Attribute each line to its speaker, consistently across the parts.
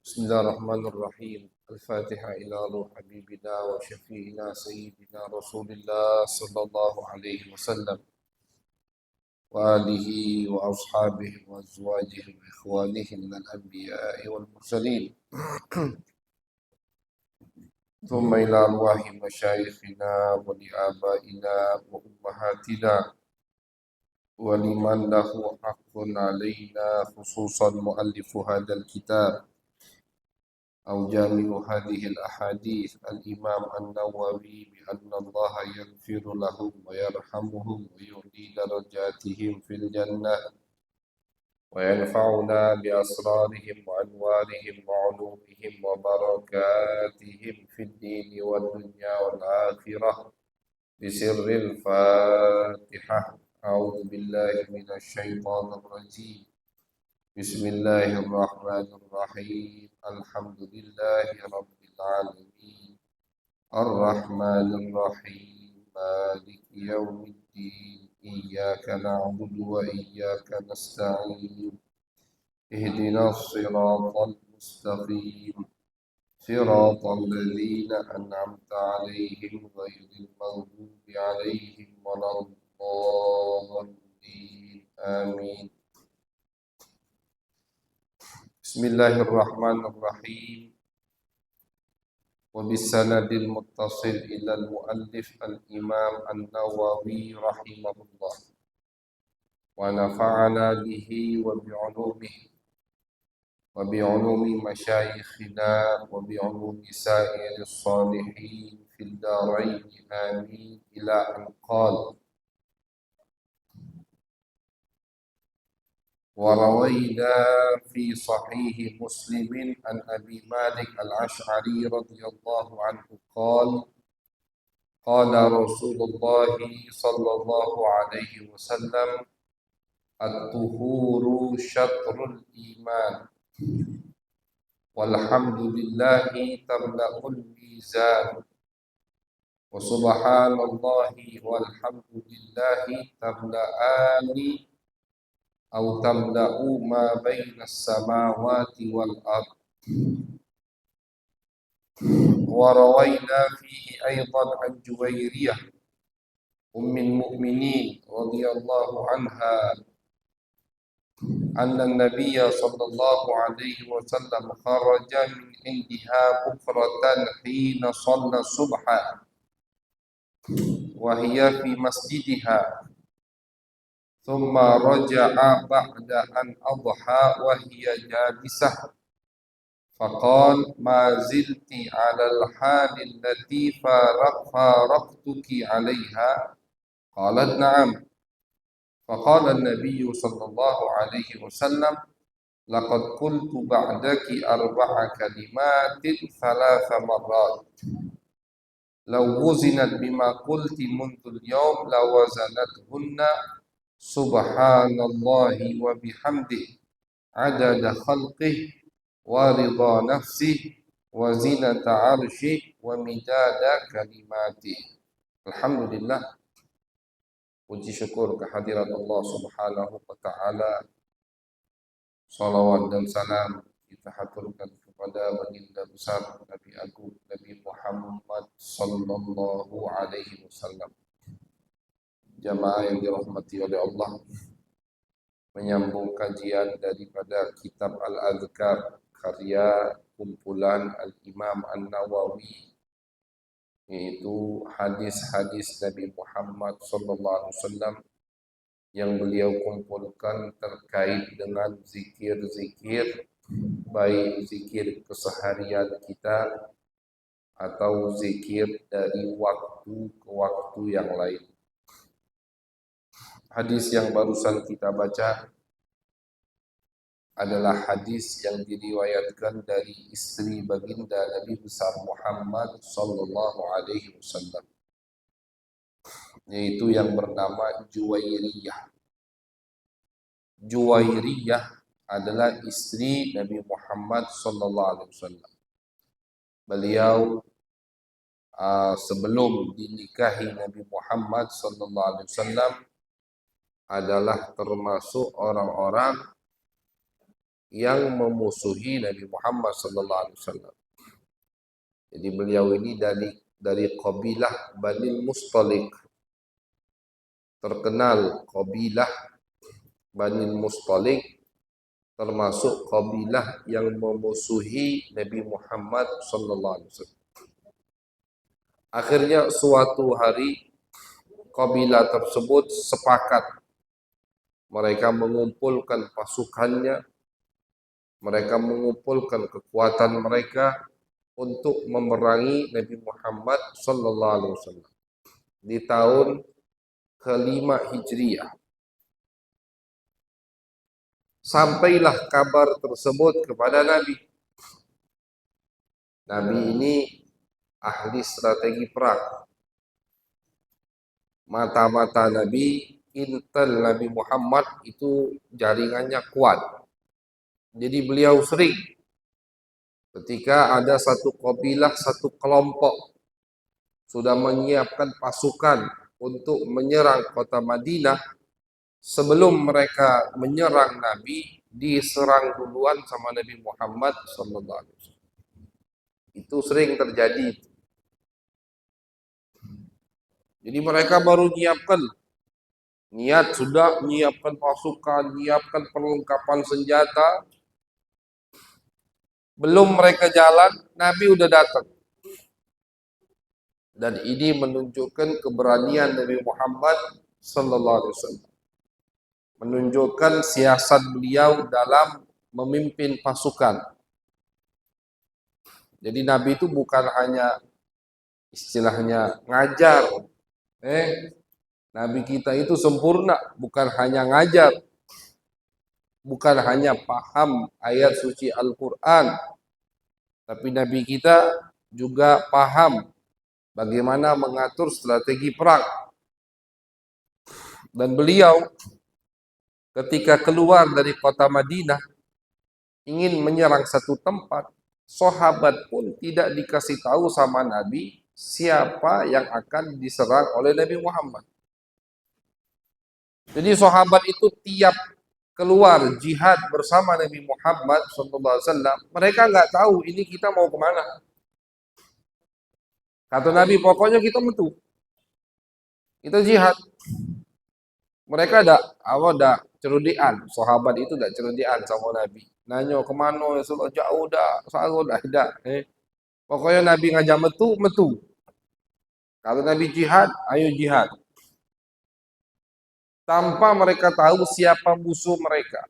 Speaker 1: بسم الله الرحمن الرحيم. الفاتحة إلى روح حبيبنا وشفيعنا سيدنا رسول الله صلى الله عليه وسلم وآله وأصحابه وأزواجه وإخوانه من الأنبياء والمرسلين، ثم إلى أرواح مشايخنا ولآبائنا وأمهاتنا ولمن له حق علينا، خصوصا مؤلف هذا الكتاب أو جامع هذه الأحاديث الإمام النووي، بأن الله يغفر لهم ويرحمهم ويعلي درجاتهم في الجنة وينفعنا بأسرارهم وأنوارهم وعلومهم وبركاتهم في الدين والدنيا والآخرة بسر الفاتحة. أعوذ بالله من الشيطان الرجيم. بسم الله الرحمن الرحيم. الحمد لله رب العالمين الرحمن الرحيم مالك يوم الدين، إياك نعبد وإياك نستعين، اهدنا الصراط المستقيم صراط الذين أنعمت عليهم غير المغضوب عليهم ولا الضالين آمين. بسم الله الرحمن الرحيم. وبالسند المتصل إلى المؤلف الإمام النووي رحمه الله، ونفعنا به وبعلومه وبعلوم مشايخنا وبعلوم سائر الصالحين في الدارين آمين. إلى أن قال: وروينا في صحيح مسلم عن أبي مالك الأشعري رضي الله عنه قال: قال رسول الله صلى الله عليه وسلم: الطهور شطر الإيمان، والحمد لله تملأ الميزان، وسبحان الله والحمد لله تملأان أو تملأ ما بين السماوات والأرض. وروينا فيه أيضا عن جويرية أم المؤمنين رضي الله عنها أن النبي صلى الله عليه وسلم خرج من عندها بكرة حين صلى الصبح وهي في مسجدها، ثم رجع بعد أن أضحى وهي جالسة، فقال: ما زلت على الحال التي فارقتك عليها؟ قالت: نعم. فقال النبي صلى الله عليه وسلم: لقد قلت بعدك 4 كلمات 3 مرات، لو وزنت بما قلت منذ اليوم لوزنتهن: سبحان الله وبحمده عدد خلقه ورضا نفسه وزنة عرشه ومداد كلماته. Alhamdulillah, puji syukur kehadirat Allah Subhanahu wa taala. Salawat dan salam kita haturkan kepada baginda besar Nabi Agung Nabi Muhammad sallallahu alaihi wasallam. Jamaah yang dirahmati oleh Allah, menyambung kajian daripada kitab Al-Adhkar karya kumpulan Al-Imam An-Nawawi, yaitu hadis-hadis Nabi Muhammad sallallahu alaihi wasallam yang beliau kumpulkan terkait dengan zikir-zikir, baik zikir keseharian kita atau zikir dari waktu ke waktu yang lain. Hadis yang barusan kita baca adalah hadis yang diriwayatkan dari istri baginda Nabi besar Muhammad sallallahu alaihi wasallam, yaitu yang bernama Juwairiyah. Juwairiyah adalah istri Nabi Muhammad sallallahu alaihi wasallam. Beliau sebelum dinikahi Nabi Muhammad sallallahu alaihi wasallam adalah termasuk orang-orang yang memusuhi Nabi Muhammad sallallahu alaihi wasallam. Jadi beliau ini dari kabilah Bani Mustalik. Terkenal kabilah Bani Mustalik termasuk kabilah yang memusuhi Nabi Muhammad sallallahu alaihi wasallam. Akhirnya suatu hari kabilah tersebut sepakat, mereka mengumpulkan pasukannya, mereka mengumpulkan kekuatan mereka untuk memerangi Nabi Muhammad sallallahu alaihi wasallam di tahun kelima Hijriah. Sampailah kabar tersebut kepada Nabi. Nabi ini ahli strategi perang. Mata-mata Nabi, intel Nabi Muhammad itu jaringannya kuat. Jadi beliau sering ketika ada satu kabilah, satu kelompok sudah menyiapkan pasukan untuk menyerang kota Madinah, sebelum mereka menyerang Nabi, diserang duluan sama Nabi Muhammad sallallahu alaihi wasallam. Itu sering terjadi. Jadi mereka baru sudah menyiapkan pasukan, menyiapkan perlengkapan senjata. Belum mereka jalan, Nabi udah datang. Dan ini menunjukkan keberanian Nabi Muhammad sallallahu alaihi wasallam. Menunjukkan siasat beliau dalam memimpin pasukan. Jadi Nabi itu bukan hanya istilahnya ngajar. Nabi kita itu sempurna, bukan hanya ngajar, bukan hanya paham ayat suci Al-Quran, tapi Nabi kita juga paham bagaimana mengatur strategi perang. Dan beliau ketika keluar dari kota Madinah ingin menyerang satu tempat, sahabat pun tidak dikasih tahu sama Nabi siapa yang akan diserang oleh Nabi Muhammad. Jadi sahabat itu tiap keluar jihad bersama Nabi Muhammad SAW, mereka nggak tahu ini kita mau kemana. Kata Nabi, pokoknya kita metu, kita jihad. Mereka ada cerudian, sahabat itu ada cerudian sama Nabi. Nanya kemana, jauh dah, sarung dah, Pokoknya Nabi ngajak metu. Kalau Nabi jihad, ayo jihad. Tanpa mereka tahu siapa musuh mereka.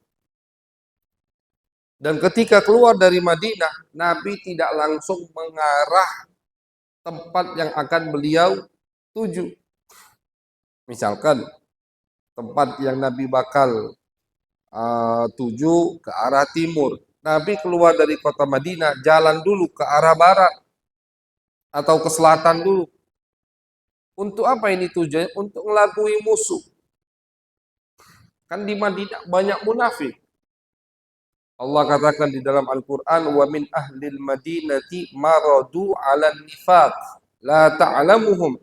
Speaker 1: Dan ketika keluar dari Madinah, Nabi tidak langsung mengarah tempat yang akan beliau tuju. Misalkan tempat yang Nabi bakal tuju ke arah timur. Nabi keluar dari kota Madinah, jalan dulu ke arah barat atau ke selatan dulu. Untuk apa ini tujuannya? Untuk ngelakui musuh. Kan di Madinah banyak munafik. Allah katakan di dalam Al-Quran, wa min ahlil madinati maradu ala nifaq la ta'lamuhum.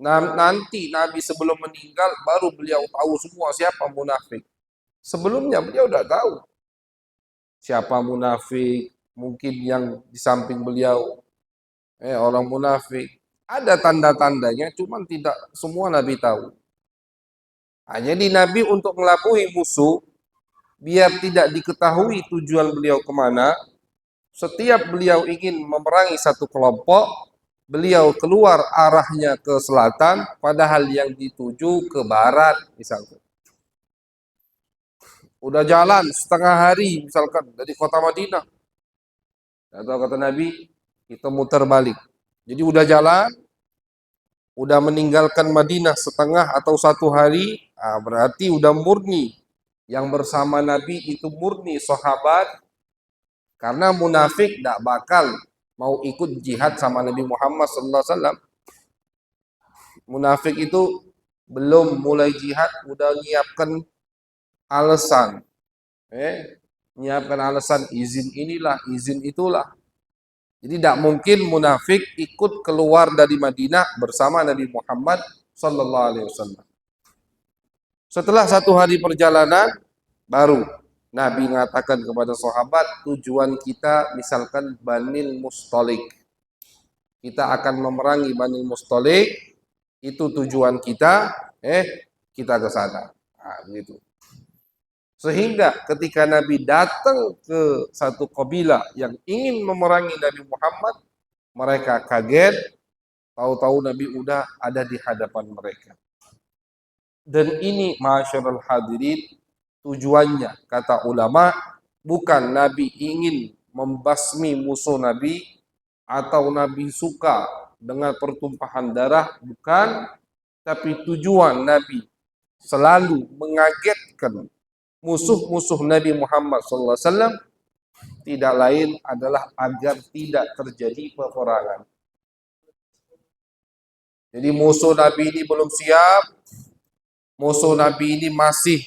Speaker 1: Nanti Nabi sebelum meninggal baru beliau tahu semua siapa munafik. Sebelumnya beliau udah tahu siapa munafik, mungkin yang di samping beliau orang munafik. Ada tanda-tandanya, cuman tidak semua Nabi tahu. Jadi Nabi untuk melakui musuh, biar tidak diketahui tujuan beliau kemana, setiap beliau ingin memerangi satu kelompok, beliau keluar arahnya ke selatan, padahal yang dituju ke barat, misalkan. Udah jalan setengah hari, misalkan, dari kota Madinah. Atau kata Nabi, kita muter balik. Jadi udah jalan, udah meninggalkan Madinah setengah atau satu hari, berarti udah murni. Yang bersama Nabi itu murni sahabat, karena munafik tidak bakal mau ikut jihad sama Nabi Muhammad SAW. Munafik itu belum mulai jihad, udah nyiapkan alasan. Nyiapkan alasan, izin inilah, izin itulah. Jadi tidak mungkin munafik ikut keluar dari Madinah bersama Nabi Muhammad sallallahu alaihi wasallam. Setelah satu hari perjalanan, baru Nabi mengatakan kepada sahabat, tujuan kita misalkan Banil Mustalik. Kita akan memerangi Banil Mustalik, itu tujuan kita, kita ke sana. Nah, begitu. Sehingga ketika Nabi datang ke satu kabilah yang ingin memerangi Nabi Muhammad, mereka kaget, tahu-tahu Nabi udah ada di hadapan mereka. Dan ini masyarul hadirin, tujuannya kata ulama bukan Nabi ingin membasmi musuh Nabi atau Nabi suka dengan pertumpahan darah, bukan, tapi tujuan Nabi selalu mengagetkan musuh-musuh Nabi Muhammad SAW tidak lain adalah agar tidak terjadi peperangan. Jadi musuh Nabi ini belum siap, musuh Nabi ini masih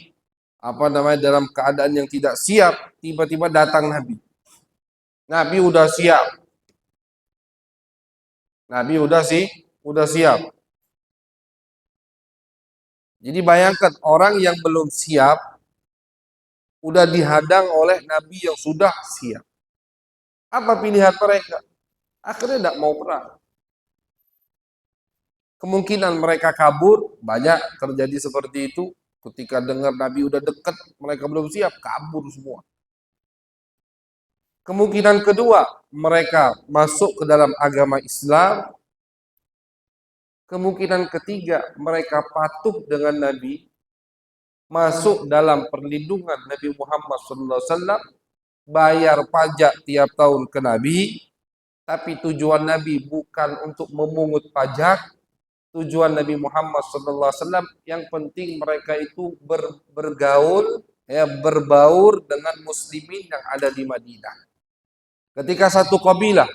Speaker 1: dalam keadaan yang tidak siap, tiba-tiba datang Nabi. Nabi udah siap. Nabi udah siap. Jadi bayangkan orang yang belum siap udah dihadang oleh Nabi yang sudah siap. Apa pilihan mereka? Akhirnya tidak mau perang. Kemungkinan mereka kabur, banyak terjadi seperti itu. Ketika dengar Nabi udah dekat, mereka belum siap, kabur semua. Kemungkinan kedua, mereka masuk ke dalam agama Islam. Kemungkinan ketiga, mereka patuh dengan Nabi, masuk dalam perlindungan Nabi Muhammad SAW, bayar pajak tiap tahun ke Nabi, tapi tujuan Nabi bukan untuk memungut pajak. Tujuan Nabi Muhammad SAW yang penting mereka itu bergaul, berbaur dengan muslimin yang ada di Madinah. Ketika satu kabilah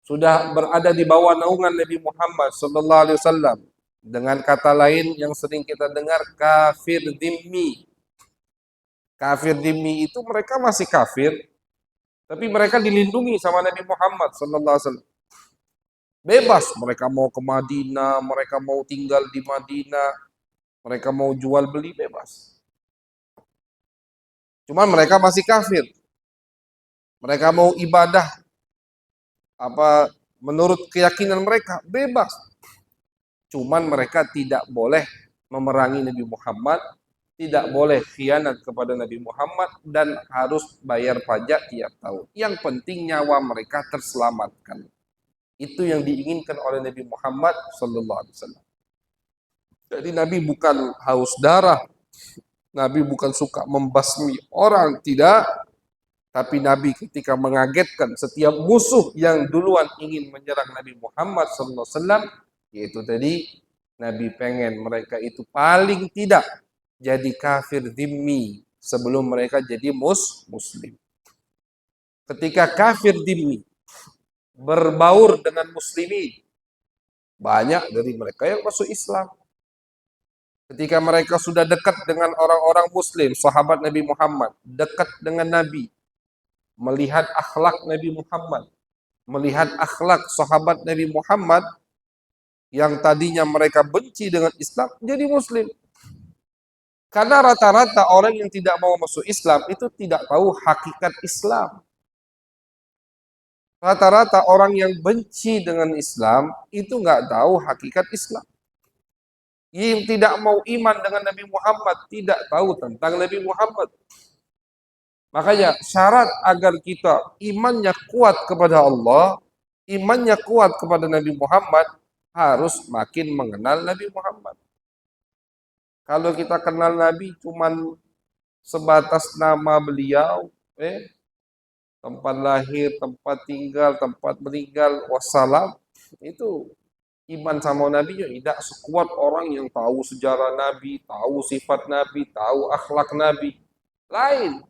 Speaker 1: sudah berada di bawah naungan Nabi Muhammad SAW, dengan kata lain yang sering kita dengar, kafir dhimmi. Kafir dhimmi itu mereka masih kafir, tapi mereka dilindungi sama Nabi Muhammad SAW. Bebas, mereka mau ke Madinah, mereka mau tinggal di Madinah, mereka mau jual beli bebas. Cuman mereka masih kafir. Mereka mau ibadah menurut keyakinan mereka bebas. Cuman mereka tidak boleh memerangi Nabi Muhammad, tidak boleh khianat kepada Nabi Muhammad, dan harus bayar pajak tiap tahun. Yang penting nyawa mereka terselamatkan. Itu yang diinginkan oleh Nabi Muhammad SAW. Jadi Nabi bukan haus darah, Nabi bukan suka membasmi orang, tidak. Tapi Nabi ketika mengagetkan setiap musuh yang duluan ingin menyerang Nabi Muhammad SAW, yaitu tadi Nabi pengen mereka itu paling tidak jadi kafir dhimmi sebelum mereka jadi muslim. Ketika kafir dhimmi berbaur dengan muslimin, banyak dari mereka yang masuk Islam. Ketika mereka sudah dekat dengan orang-orang muslim, sahabat Nabi Muhammad, dekat dengan Nabi, melihat akhlak Nabi Muhammad, melihat akhlak sahabat Nabi Muhammad, yang tadinya mereka benci dengan Islam, jadi muslim. Karena rata-rata orang yang tidak mau masuk Islam itu tidak tahu hakikat Islam. Rata-rata orang yang benci dengan Islam itu nggak tahu hakikat Islam. Yang tidak mau iman dengan Nabi Muhammad tidak tahu tentang Nabi Muhammad. Makanya syarat agar kita imannya kuat kepada Allah, imannya kuat kepada Nabi Muhammad, harus makin mengenal Nabi Muhammad. Kalau kita kenal Nabi cuman sebatas nama beliau, tempat lahir, tempat tinggal, tempat meninggal, wassalam, itu iman sama Nabi tidak sekuat orang yang tahu sejarah Nabi, tahu sifat Nabi, tahu akhlak Nabi. Lain.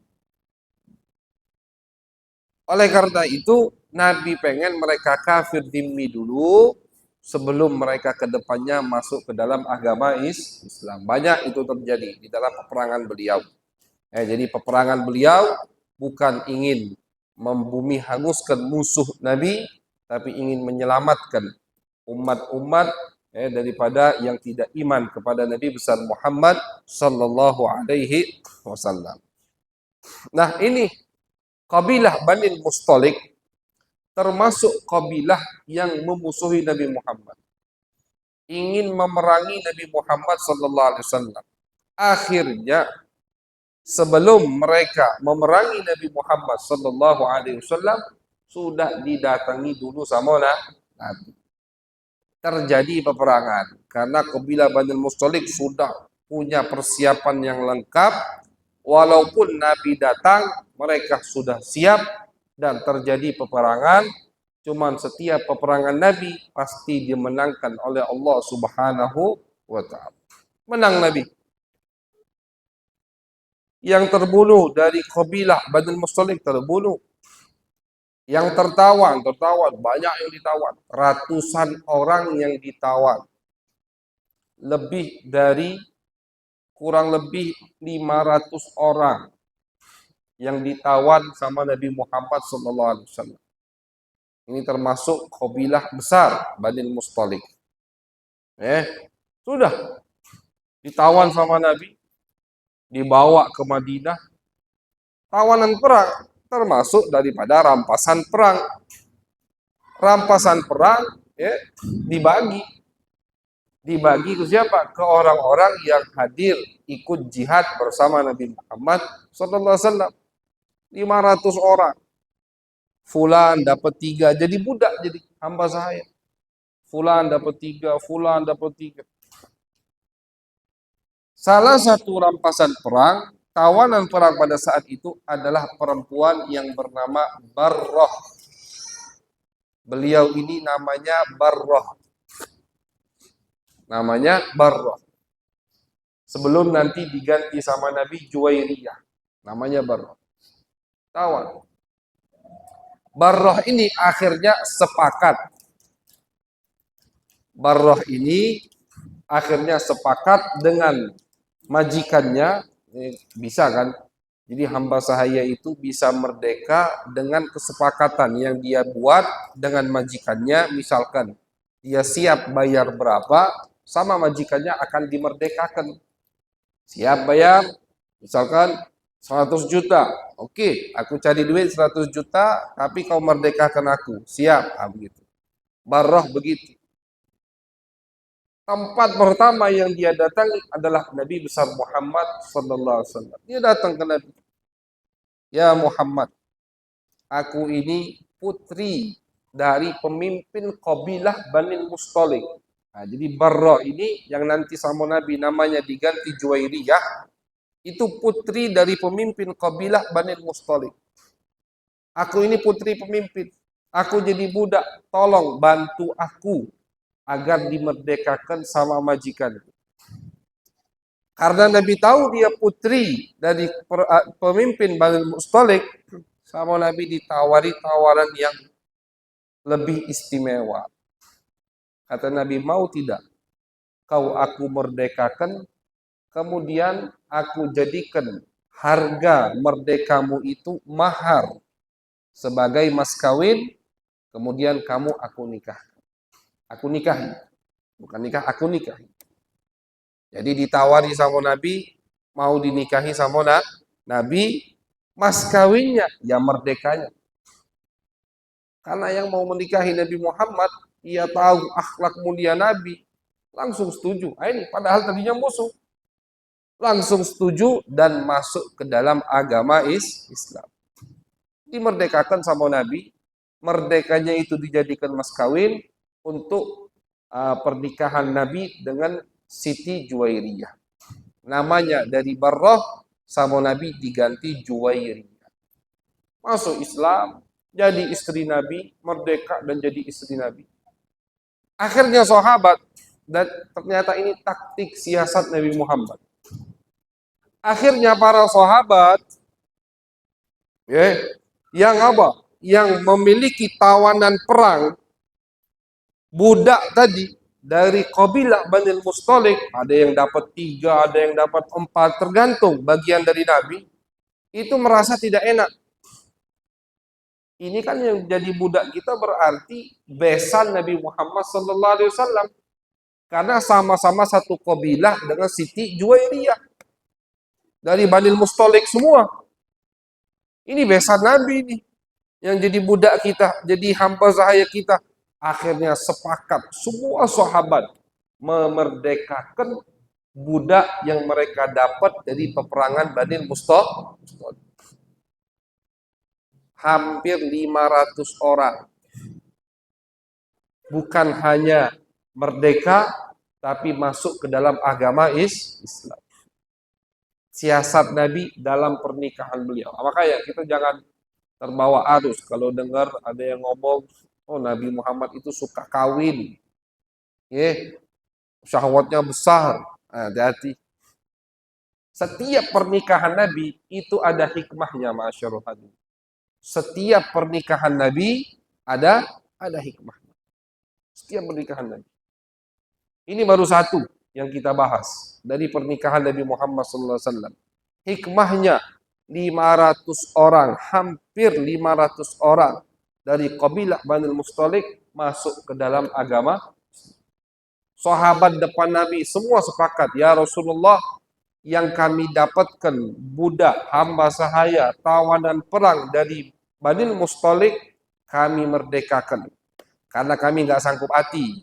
Speaker 1: Oleh karena itu, Nabi pengen mereka kafir dhimmi dulu sebelum mereka ke depannya masuk ke dalam agama Islam. Banyak itu terjadi di dalam peperangan beliau. Jadi peperangan beliau bukan ingin membumi hanguskan musuh Nabi, tapi ingin menyelamatkan umat-umat daripada yang tidak iman kepada Nabi besar Muhammad sallallahu alaihi wasallam. Nah ini kabilah Bani Mustalik termasuk kabilah yang memusuhi Nabi Muhammad, ingin memerangi Nabi Muhammad sallallahu alaihi wasallam. Akhirnya sebelum mereka memerangi Nabi Muhammad sallallahu alaihi wasallam sudah didatangi dulu sama Nabi. Terjadi peperangan karena kabilah Bani Mustalik sudah punya persiapan yang lengkap. Walaupun Nabi datang, mereka sudah siap dan terjadi peperangan. Cuman setiap peperangan Nabi pasti dimenangkan oleh Allah Subhanahu wa taala. Menang Nabi. Yang terbunuh dari kabilah Bani Mustalik terbunuh. Yang tertawan, banyak yang ditawan. Ratusan orang yang ditawan. Lebih dari kurang lebih 500 orang yang ditawan sama Nabi Muhammad SAW. Ini termasuk kabilah besar Bani Mustalik. Sudah ditawan sama Nabi, dibawa ke Madinah. Tawanan perang termasuk daripada rampasan perang. Rampasan perang dibagi ke siapa? Ke orang-orang yang hadir ikut jihad bersama Nabi Muhammad SAW. 500 orang. Fulan dapat 3, jadi budak, jadi hamba saya. Fulan dapat 3, fulan dapat 3. Salah satu rampasan perang, tawanan perang pada saat itu adalah perempuan yang bernama Barrah. Beliau ini namanya Barrah. Namanya Barrah. Sebelum nanti diganti sama Nabi Juwairiyah. Namanya Barrah. Tawan. Barrah ini akhirnya sepakat. Barrah ini akhirnya sepakat dengan majikannya, bisa kan? Jadi hamba sahaya itu bisa merdeka dengan kesepakatan yang dia buat dengan majikannya. Misalkan dia siap bayar berapa, sama majikannya akan dimerdekakan. Siap bayar, misalkan 100 juta. Oke, aku cari duit 100 juta, tapi kau merdekakan aku. Siap, begitu. Barrah begitu. Tempat pertama yang dia datangi adalah Nabi besar Muhammad sallallahu alaihi wasallam. Dia datang ke Nabi. Ya Muhammad, aku ini putri dari pemimpin kabilah Bani Mustalik. Nah, jadi Barrah ini yang nanti sama Nabi namanya diganti Juwairiyah, itu putri dari pemimpin kabilah Bani Mustalik. Aku ini putri pemimpin. Aku jadi budak. Tolong bantu aku agar dimerdekakan sama majikan. Karena Nabi tahu dia putri dari pemimpin Bani Mustalik, sama Nabi ditawari tawaran yang lebih istimewa. Kata Nabi, mau tidak kau aku merdekakan, kemudian aku jadikan harga merdekamu itu mahar sebagai mas kawin, kemudian kamu aku nikahkan. Aku nikahi. Bukan nikah, aku nikahi. Jadi ditawari sama Nabi, mau dinikahi sama Nabi, mas kawinnya, ya merdekanya. Karena yang mau menikahi Nabi Muhammad, ia tahu akhlak mulia Nabi, langsung setuju. Ini padahal tadinya musuh. Langsung setuju dan masuk ke dalam agama Islam. Dimerdekakan sama Nabi, merdekanya itu dijadikan mas kawin untuk pernikahan Nabi dengan Siti Juwairiyah. Namanya dari Barrah sama Nabi diganti Juwairiyah. Masuk Islam, jadi istri Nabi, merdeka dan jadi istri Nabi. Akhirnya sahabat, dan ternyata ini taktik siasat Nabi Muhammad. Akhirnya para sahabat yang apa? Yang memiliki tawanan perang budak tadi dari kabilah Bani Mustalik, ada yang dapat 3, ada yang dapat 4, tergantung bagian dari Nabi, itu merasa tidak enak. Ini kan yang jadi budak kita berarti besan Nabi Muhammad sallallahu alaihi wasallam. Karena sama-sama satu kabilah dengan Siti Juwairiyah. Dari Bani Mustalik semua. Ini besan Nabi nih, yang jadi budak kita, jadi hamba sahaya kita. Akhirnya sepakat semua sahabat memerdekakan budak yang mereka dapat dari peperangan Badil Mustaliq. Hampir 500 orang. Bukan hanya merdeka, tapi masuk ke dalam agama Islam. Siasat Nabi dalam pernikahan beliau. Makanya kita jangan terbawa arus kalau dengar ada yang ngomong, oh Nabi Muhammad itu suka kawin, syahwatnya besar. Hati-hati. Setiap pernikahan Nabi itu ada hikmahnya, masyarul hadirin. Setiap pernikahan Nabi ada hikmah. Setiap pernikahan Nabi. Ini baru satu yang kita bahas dari pernikahan Nabi Muhammad SAW. Hikmahnya 500 orang, hampir 500 orang dari kabilah Banil Mustaliq masuk ke dalam agama. Sahabat depan Nabi semua sepakat, ya Rasulullah, yang kami dapatkan budak, hamba sahaya, tawanan perang dari Banil Mustaliq, kami merdekakan. Karena kami nggak sanggup hati.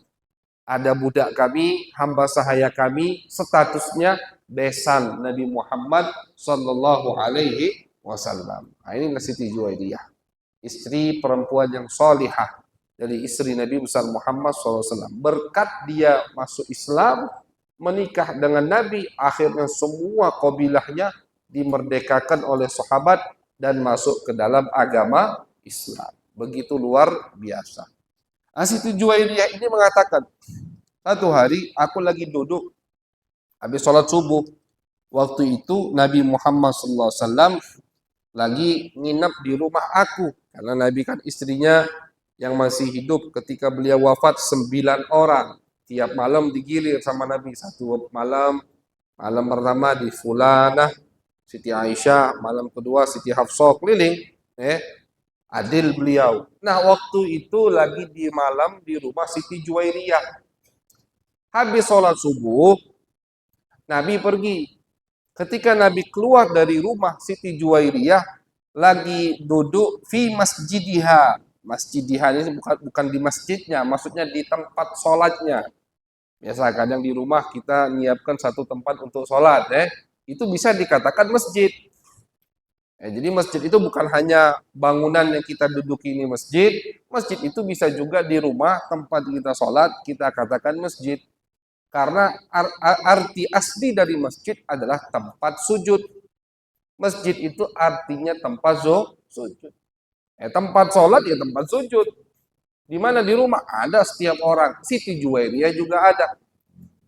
Speaker 1: Ada budak kami, hamba sahaya kami, statusnya besan Nabi Muhammad Sallallahu Alaihi Wasallam. Nah, ini Siti Juwairiyah, istri perempuan yang solihah dari istri Nabi besar Muhammad SAW. Berkat dia masuk Islam, menikah dengan Nabi, akhirnya semua kabilahnya dimerdekakan oleh sahabat dan masuk ke dalam agama Islam. Begitu luar biasa. Siti Juwairiyah ini mengatakan, satu hari aku lagi duduk habis sholat subuh. Waktu itu Nabi Muhammad SAW lagi nginap di rumah aku. Karena Nabi kan istrinya yang masih hidup ketika beliau wafat 9 orang. Tiap malam digilir sama Nabi. Satu malam pertama di Fulanah, Siti Aisyah, malam kedua Siti Hafsah, keliling. Adil beliau. Nah, waktu itu lagi di malam di rumah Siti Juwairiyah. Habis sholat subuh, Nabi pergi. Ketika Nabi keluar dari rumah Siti Juwairiyah, lagi duduk fi masjidiha. Masjidiha ini bukan di masjidnya, maksudnya di tempat sholatnya. Biasa kadang di rumah kita menyiapkan satu tempat untuk sholat, itu bisa dikatakan masjid. Jadi masjid itu bukan hanya bangunan yang kita duduki ini masjid. Masjid itu bisa juga di rumah tempat kita sholat, kita katakan masjid. Karena arti asli dari masjid adalah tempat sujud. Masjid itu artinya tempat sujud. Tempat sholat ya tempat sujud. Di mana di rumah ada setiap orang. Siti Juwairiyah juga ada.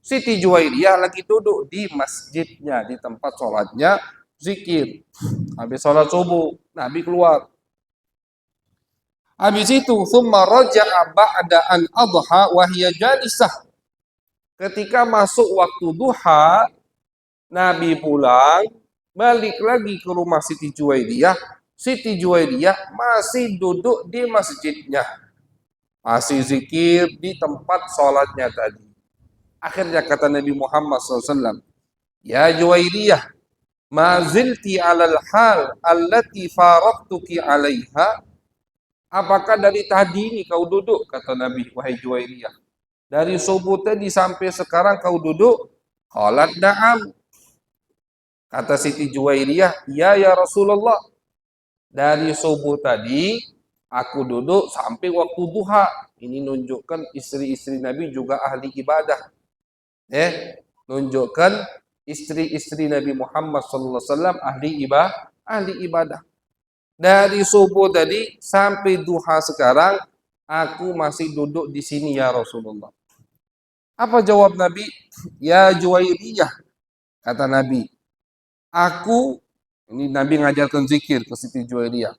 Speaker 1: Siti Juwairiyah lagi duduk di masjidnya, di tempat sholatnya, zikir. Habis sholat subuh, Nabi keluar. Habis itu, thumma raja'a ba'da an adha wa hiya jalisah. Ketika masuk waktu duha, Nabi pulang, balik lagi ke rumah Siti Juwairiyah. Siti Juwairiyah masih duduk di masjidnya. Masih zikir di tempat sholatnya tadi. Akhirnya kata Nabi Muhammad SAW, ya Juwairiyah, ma zilti alal hal allati faraqtuki alaiha. Apakah dari tadi ini kau duduk, kata Nabi, wahai Juwairiyah. Dari subuh tadi sampai sekarang kau duduk? Qalat na'am. Kata Siti Juwairiyah, ya Rasulullah. Dari subuh tadi aku duduk sampai waktu duha. Ini nunjukkan istri-istri Nabi juga ahli ibadah. Nunjukkan istri-istri Nabi Muhammad SAW ahli ibadah. Dari subuh tadi sampai duha sekarang aku masih duduk di sini ya Rasulullah. Apa jawab Nabi? Ya Juwairiyah, kata Nabi. Ini Nabi ngajarkan zikir ke Siti Juwairiyah.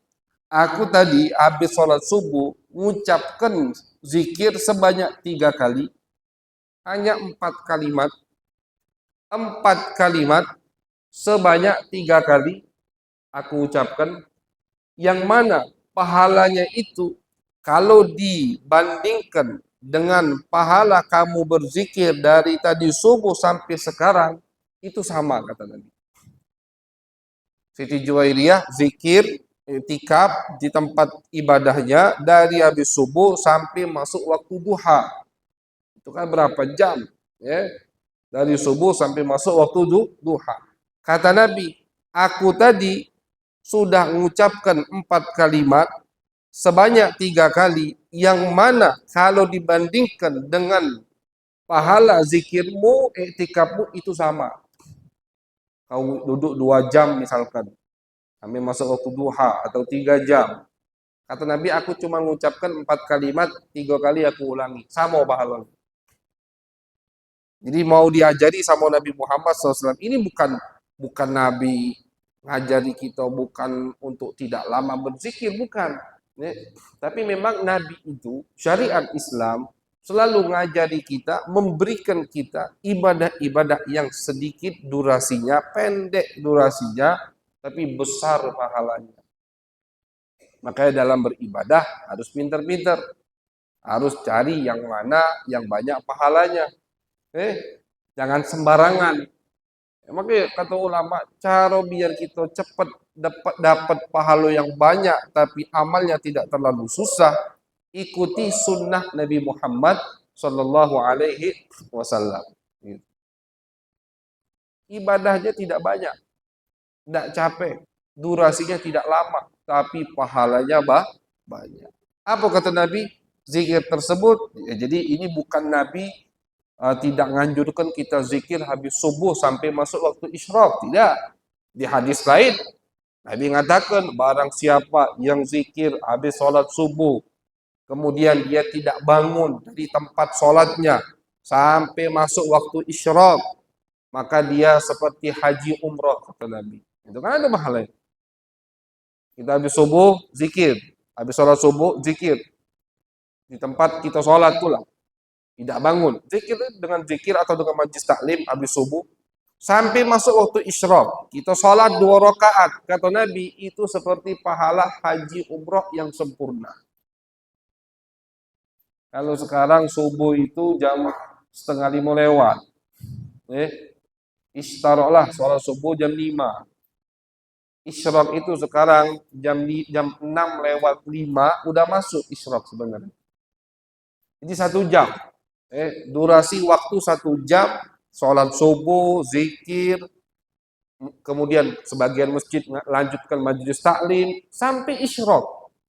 Speaker 1: Aku tadi habis sholat subuh mengucapkan zikir sebanyak 3 kali. Hanya 4 kalimat. 4 kalimat sebanyak 3 kali aku ucapkan. Yang mana pahalanya itu kalau dibandingkan dengan pahala kamu berzikir dari tadi subuh sampai sekarang, itu sama, kata Nabi. Siti Juwairiyah zikir iktikaf di tempat ibadahnya dari habis subuh sampai masuk waktu duha. Itu kan berapa jam? Ya, dari subuh sampai masuk waktu duha. Kata Nabi, aku tadi sudah mengucapkan 4 kalimat sebanyak 3 kali, yang mana kalau dibandingkan dengan pahala zikirmu, iktikafmu itu sama. Kau duduk 2 jam misalkan, sampai masuk waktu duha, atau 3 jam. Kata Nabi, aku cuma mengucapkan 4 kalimat, 3 kali aku ulangi, sama pahalanya. Jadi mau diajari sama Nabi Muhammad SAW, ini bukan Nabi ngajari kita bukan untuk tidak lama berzikir, bukan. Ya. Tapi memang Nabi itu, syariat Islam selalu ngajari kita, memberikan kita ibadah-ibadah yang sedikit durasinya, pendek durasinya, tapi besar pahalanya. Makanya dalam beribadah harus pintar-pintar, harus cari yang mana yang banyak pahalanya. Jangan sembarangan. Makanya kata ulama, cara biar kita cepat dapat pahala yang banyak tapi amalnya tidak terlalu susah, ikuti sunnah Nabi Muhammad Sallallahu Alaihi Wasallam. Ibadahnya tidak banyak, tidak capek, durasinya tidak lama, tapi pahalanya banyak. Apa kata Nabi? Zikir tersebut, ya, jadi ini bukan Nabi tidak menganjurkan kita zikir habis subuh sampai masuk waktu isyraq, tidak. Di hadis lain Nabi mengatakan, barang siapa yang zikir habis sholat subuh, kemudian dia tidak bangun dari tempat sholatnya sampai masuk waktu isyraq, maka dia seperti haji umroh, kata Nabi. Itu kan ada pahalanya. Kita habis subuh zikir, habis sholat subuh zikir, di tempat kita sholat pula, tidak bangun, zikir dengan zikir atau dengan majlis taklim habis subuh sampai masuk waktu isyraq, kita sholat 2 rakaat, kata Nabi, itu seperti pahala haji umroh yang sempurna. Kalau sekarang subuh itu jam 4:30 lewat, istarolah sholat subuh jam 5. Isyraq itu sekarang jam 6:05 udah masuk isyraq sebenarnya. Jadi 1 jam. Durasi waktu 1 jam, sholat subuh, zikir, kemudian sebagian masjid lanjutkan majelis taklim sampai isyraq.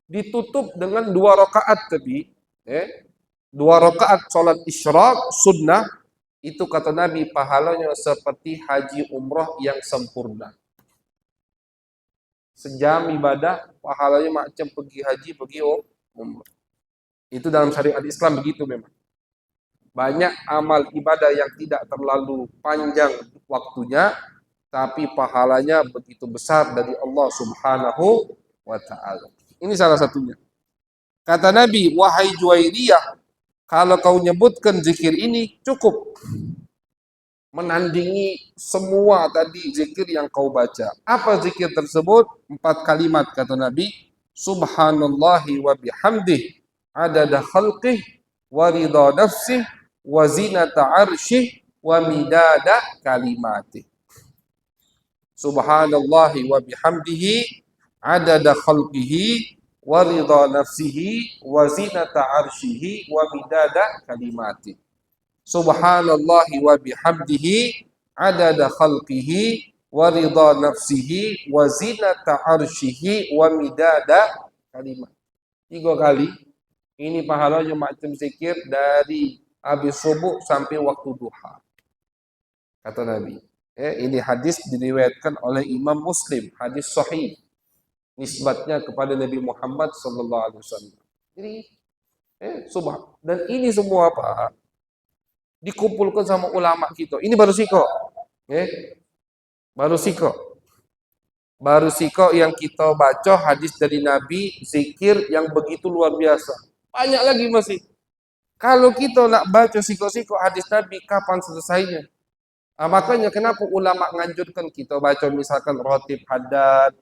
Speaker 1: Ditutup dengan 2 rakaat tapi 2 rakaat sholat isyraq sunnah, itu kata Nabi pahalanya seperti haji umroh yang sempurna. Sejam ibadah pahalanya macam pergi haji, pergi umroh. Itu dalam syariat Islam begitu memang. Banyak amal ibadah yang tidak terlalu panjang waktunya, tapi pahalanya begitu besar dari Allah Subhanahu wa ta'ala. Ini salah satunya. Kata Nabi, wahai Juwairiyah, kalau kau nyebutkan zikir ini cukup menandingi semua tadi zikir yang kau baca. Apa zikir tersebut? 4 kalimat kata Nabi. Subhanallahi wa bihamdih adada khalqih wa ridha nafsih wa zinata arsyih wa midada kalimatih. Subhanallahi wa bihamdihi adada khalqihi wa ridha nafsihi wa zinata arsyihi wa midada kalimatih. Subhanallahi wa bihamdihi adada khalqihi wa ridha nafsihi wa zinata arsyihi wa midada kalimat. 3 kali. Ini pahalanya macam zikir dari habis subuh sampai waktu duha, kata Nabi. Ini hadis diriwayatkan oleh Imam Muslim, hadis sahih, nisbatnya kepada Nabi Muhammad sallallahu alaihi wasallam. Jadi dan ini semua apa? Dikumpulkan sama ulama kita. Ini baru siko. Baru siko yang kita baca hadis dari Nabi, zikir yang begitu luar biasa. Banyak lagi masih. Kalau kita nak baca siko-siko hadis Nabi, kapan selesainya? Makanya kenapa ulama nganjurkan kita baca misalkan rotib haddad,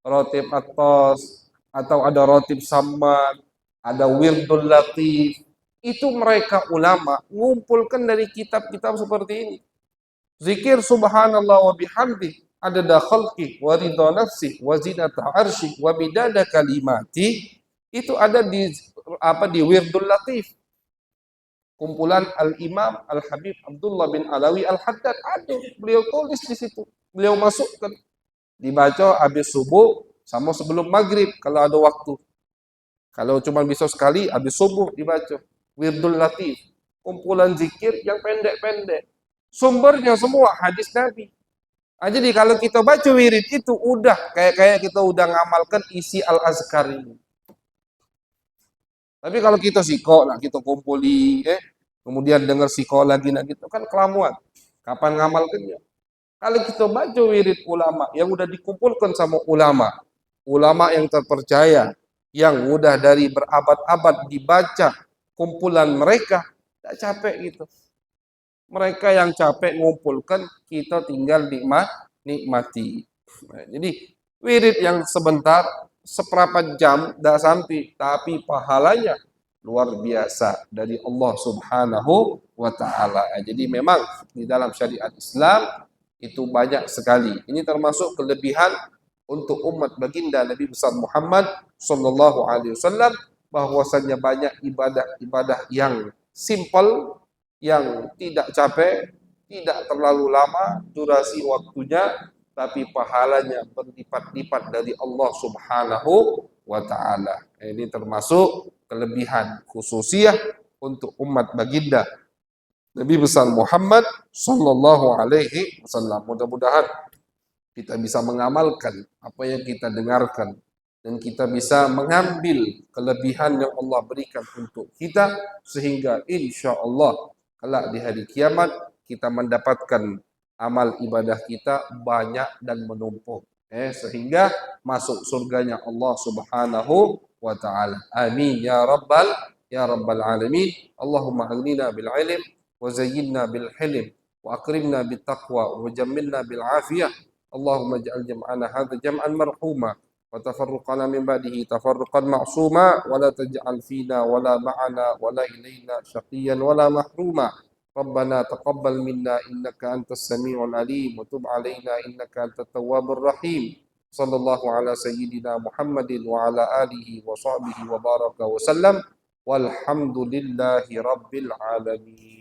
Speaker 1: rotib atos, atau ada rotib samad, ada wirdul latif. Itu mereka ulama ngumpulkan dari kitab-kitab seperti ini. Zikir subhanallah wa bihamdih adada khalqi wa ridha nafsi wa zinata arsy wa bidada kalimati, itu ada di Wirdul Latif, kumpulan Al-Imam Al-Habib Abdullah bin Alawi Al-Haddad. Ada, beliau tulis di situ, beliau masukkan, dibaca habis subuh sama sebelum maghrib kalau ada waktu. Kalau cuma bisa sekali habis subuh dibaca. Wirdul Latif, kumpulan zikir yang pendek-pendek. Sumbernya semua hadis Nabi. Jadi kalau kita baca wirid itu udah kayak kita udah ngamalkan isi Al-Azkar ini. Tapi kalau kita siko, nah kita kumpuli, kemudian dengar siko lagi, nah gitu kan kelamuan. Kapan ngamalkannya? Kalau kita baca wirid ulama yang udah dikumpulkan sama ulama, ulama yang terpercaya, yang udah dari berabad-abad dibaca kumpulan mereka, tak capek gitu. Mereka yang capek ngumpulkan, kita tinggal nikmati. Nah, jadi wirid yang sebentar, seperempat jam, dah sampai, tapi pahalanya luar biasa dari Allah Subhanahu wa Ta'ala. Jadi memang di dalam syariat Islam itu banyak sekali. Ini termasuk kelebihan untuk umat baginda Nabi besar Muhammad sallallahu alaihi wasallam, bahwasanya banyak ibadah-ibadah yang simple, yang tidak capek, tidak terlalu lama durasi waktunya, tapi pahalanya berlipat-lipat dari Allah Subhanahu wa Ta'ala. Ini termasuk kelebihan khususiyah untuk umat baginda Nabi besar Muhammad sallallahu alaihi wasallam. Mudah-mudahan kita bisa mengamalkan apa yang kita dengarkan dan kita bisa mengambil kelebihan yang Allah berikan untuk kita, sehingga insya Allah kelak di hari kiamat kita mendapatkan amal ibadah kita banyak dan menumpuk, sehingga masuk surganya Allah Subhanahu wa Ta'ala. Amin ya rabbal alamin. Allahumma aghnina bil ilm wa zayyinna bil hilm wa akrimna bit taqwa wa jammilna bil afiyah. Allahumma ij'al jam'ana hadha jam'an marhuma wa tafarruqana min ba'dihi tafarruqan ma'suma wa la taj'al fina wa la ma'ana wa la ilayna syaqiyan wa la mahruma. Rabbana taqabbal minna innaka antas sami'ul alim wa tub 'alaina innaka antat tawwabur rahim. Sallallahu ala sayyidina Muhammadin wa ala alihi wa sahbihi wa baraka wa sallam. Walhamdulillahi rabbil alamin.